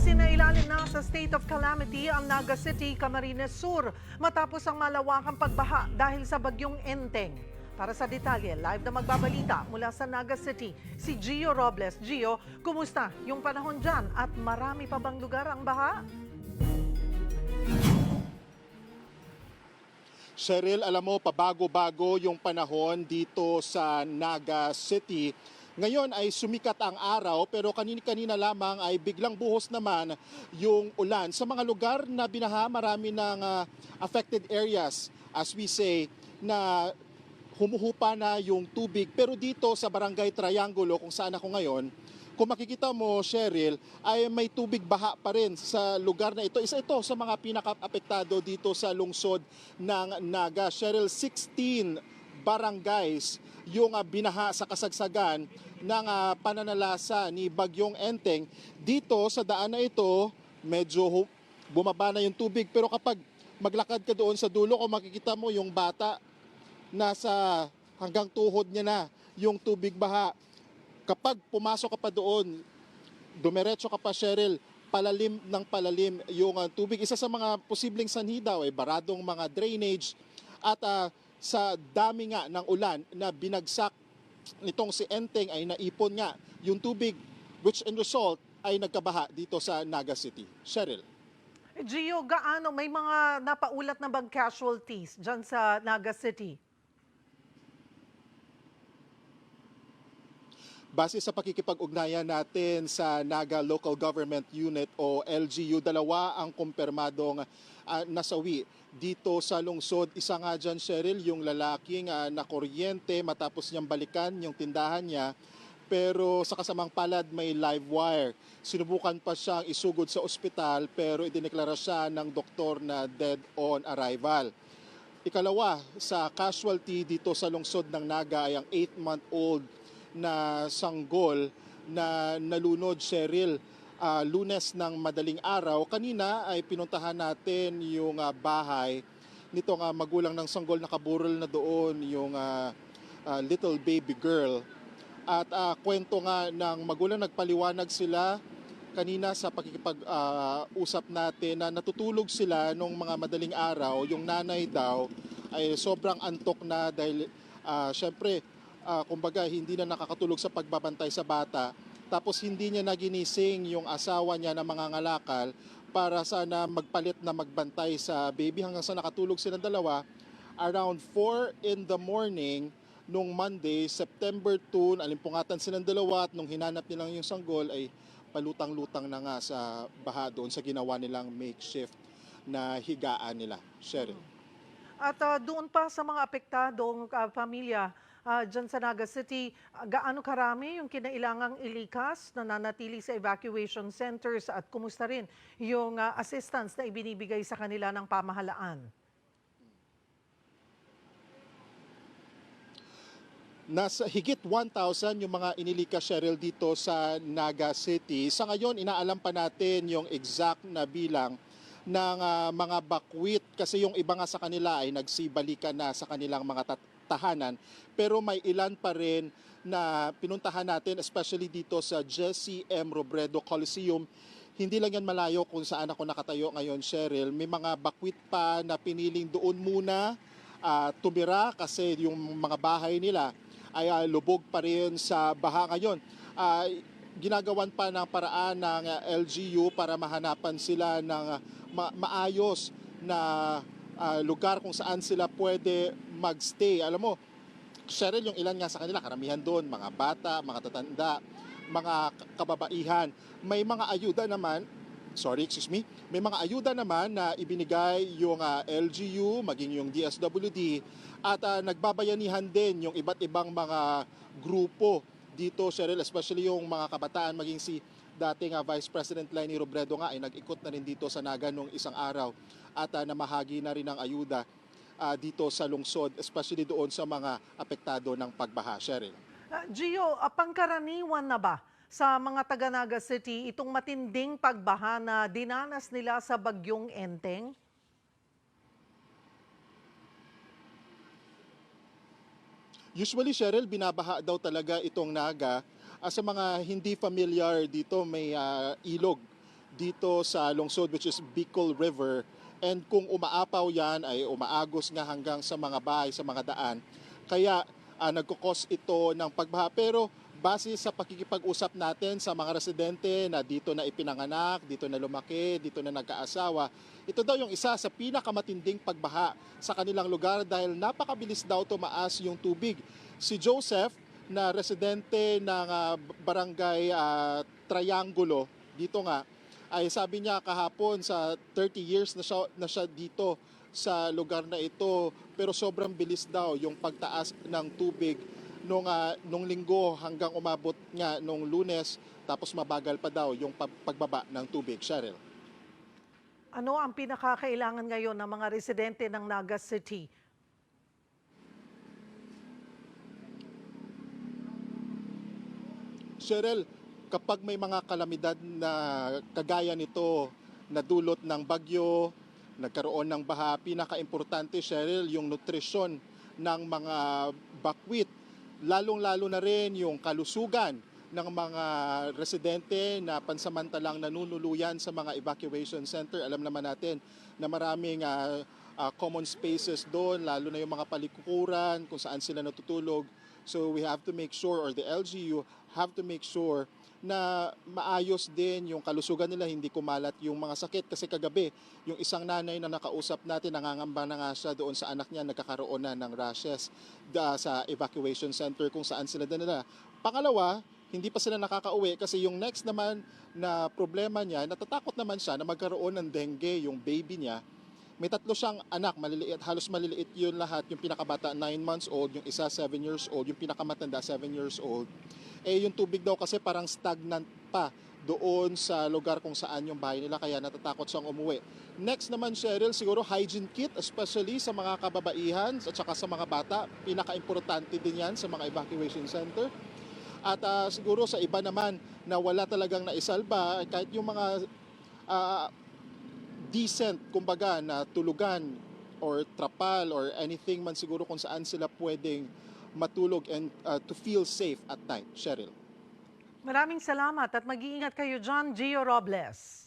Isinailalim na sa state of calamity ang Naga City, Camarines Sur matapos ang malawakang pagbaha dahil sa bagyong Enteng. Para sa detalye, live na magbabalita mula sa Naga City, si Gio Robles. Gio, kumusta yung panahon dyan at marami pa bang lugar ang baha? Cheryl, alam mo, pabago-bago yung panahon dito sa Naga City. Ngayon ay sumikat ang araw pero kanina-kanina lamang ay biglang buhos naman yung ulan. Sa mga lugar na binaha, marami ng affected areas, as we say, na humuhupa na yung tubig. Pero dito sa Barangay Triangulo, kung saan ako ngayon, kung makikita mo, Cheryl, ay may tubig baha pa rin sa lugar na ito. Isa ito sa mga pinaka-apektado dito sa lungsod ng Naga. Cheryl, 16 barangays yung binaha sa kasagsagan ng pananalasa ni Bagyong Enteng. Dito sa daan na ito, medyo bumaba na yung tubig. Pero kapag maglakad ka doon sa dulo, kung makikita mo yung bata, nasa hanggang tuhod niya na yung tubig baha. Kapag pumasok ka pa doon, dumiretso ka pa, Cheryl, palalim ng palalim yung tubig. Isa sa mga posibleng sanhi daw ay baradong mga drainage at sa dami nga ng ulan na binagsak nitong si Enteng ay naipon nga yung tubig, which in result ay nagkabaha dito sa Naga City. Cheryl. Gio, gaano may mga napaulat na bang casualties dyan sa Naga City? Base sa pakikipag-ugnayan natin sa Naga Local Government Unit o LGU, dalawa ang kumpirmadong nasawi dito sa lungsod. Isa nga dyan, Cheryl, yung lalaking nakuryente matapos niyang balikan yung tindahan niya. Pero sa kasamang palad may live wire. Sinubukan pa siyang isugod sa ospital pero idineklara siya ng doktor na dead on arrival. Ikalawa, sa casualty dito sa lungsod ng Naga ay ang 8-month-old na sanggol na nalunod, Cheryl, Lunes ng madaling araw. Kanina ay pinuntahan natin yung bahay nitong magulang ng sanggol, nakaburol na doon yung little baby girl. At kwento nga ng magulang, nagpaliwanag sila kanina sa pakikipag-usap natin na natutulog sila nung mga madaling araw. Yung nanay daw ay sobrang antok na dahil syempre, kumbaga hindi na nakakatulog sa pagbabantay sa bata. Tapos hindi niya naginising yung asawa niya na mangangalakal para sana magpalit na magbantay sa baby hanggang sa nakatulog silang dalawa. Around 4 in the morning nung Monday, September 2, alimpungatan silang dalawa at nung hinanap nilang yung sanggol ay palutang-lutang na nga sa baha doon sa ginawa nilang makeshift na higaan nila. Cheryl. At doon pa sa mga apektadong pamilya dyan sa Naga City, gaano karami yung kinailangang ilikas na nanatili sa evacuation centers at kumusta rin yung assistance na ibinibigay sa kanila ng pamahalaan? Nasa higit 1,000 yung mga inilikas, Cheryl, dito sa Naga City. Sa ngayon, inaalam pa natin yung exact na bilang ng mga bakwit kasi yung iba nga sa kanila ay nagsibalikan na sa kanilang mga tahanan. Pero may ilan pa rin na pinuntahan natin, especially dito sa Jesse M. Robredo Coliseum. Hindi lang yan malayo kung saan ako nakatayo ngayon, Cheryl. May mga bakwit pa na piniling doon muna tumira kasi yung mga bahay nila ay lubog pa rin sa baha ngayon. Ginagawan pa ng paraan ng LGU para mahanapan sila ng maayos na lugar kung saan sila pwede magstay. Alam mo, Cheryl, yung ilan nga sa kanila, karamihan doon, mga bata, mga tatanda, mga kababaihan. May mga ayuda naman, may mga ayuda naman na ibinigay yung LGU, maging yung DSWD, at nagbabayanihan din yung iba't ibang mga grupo dito, Cheryl, especially yung mga kabataan, maging si dating Vice President Leni Robredo nga ay nag-ikot na rin dito sa Naga nung isang araw at namahagi na rin ng ayuda dito sa lungsod, especially doon sa mga apektado ng pagbaha, Cheryl. Gio, pangkaraniwan na ba sa mga taga Naga City itong matinding pagbaha na dinanas nila sa bagyong Enteng? Usually, Cheryl, binabaha daw talaga itong Naga. Sa mga hindi familiar dito, may ilog dito sa lungsod which is Bicol River. And kung umaapaw yan ay umaagos nga hanggang sa mga bahay, sa mga daan. Kaya nagkukos ito ng pagbaha. Pero base sa pakikipag-usap natin sa mga residente na dito na ipinanganak, dito na lumaki, dito na nagkaasawa, ito daw yung isa sa pinakamatinding pagbaha sa kanilang lugar dahil napakabilis daw tumaas yung tubig. Si Joseph na residente ng barangay Triangulo, dito nga, ay sabi niya kahapon sa 30 years na siya dito sa lugar na ito, pero sobrang bilis daw yung pagtaas ng tubig nung linggo hanggang umabot nga nung Lunes, tapos mabagal pa daw yung pagbaba ng tubig. Cheryl. Ano ang pinakakailangan ngayon ng mga residente ng Naga City? Cheryl, kapag may mga kalamidad na kagaya nito, na dulot ng bagyo, nagkaroon ng baha, pinaka-importante, Cheryl, yung nutrisyon ng mga bakwit. Lalong-lalo na rin yung kalusugan ng mga residente na pansamantalang nanunuluyan sa mga evacuation center. Alam naman natin na maraming common spaces doon, lalo na yung mga palikuran kung saan sila natutulog. So we have to make sure, or the LGU have to make sure na maayos din yung kalusugan nila, hindi kumalat yung mga sakit. Kasi kagabi, yung isang nanay na nakausap natin, nangangamba na nga siya doon sa anak niya, nagkakaroon na ng rashes sa evacuation center kung saan sila dinala. Pangalawa, hindi pa sila nakakauwi kasi yung next naman na problema niya, natatakot naman siya na magkaroon ng dengue yung baby niya. May 3 siyang anak, maliliit, halos maliliit yun lahat. Yung pinakabata 9 months old, yung isa 7 years old, yung pinakamatanda 7 years old. Yung tubig daw kasi parang stagnant pa doon sa lugar kung saan yung bahay nila, kaya natatakot siyang umuwi. Next naman, Cheryl, siguro hygiene kit, especially sa mga kababaihan at saka sa mga bata. Pinaka-importante din yan sa mga evacuation center. At siguro sa iba naman na wala talagang naisalba, kahit yung mga decent, kumbaga, na tulugan or trapal or anything man siguro kung saan sila pwedeng matulog and to feel safe at night. Cheryl. Maraming salamat at mag-iingat kayo, John Gio Robles.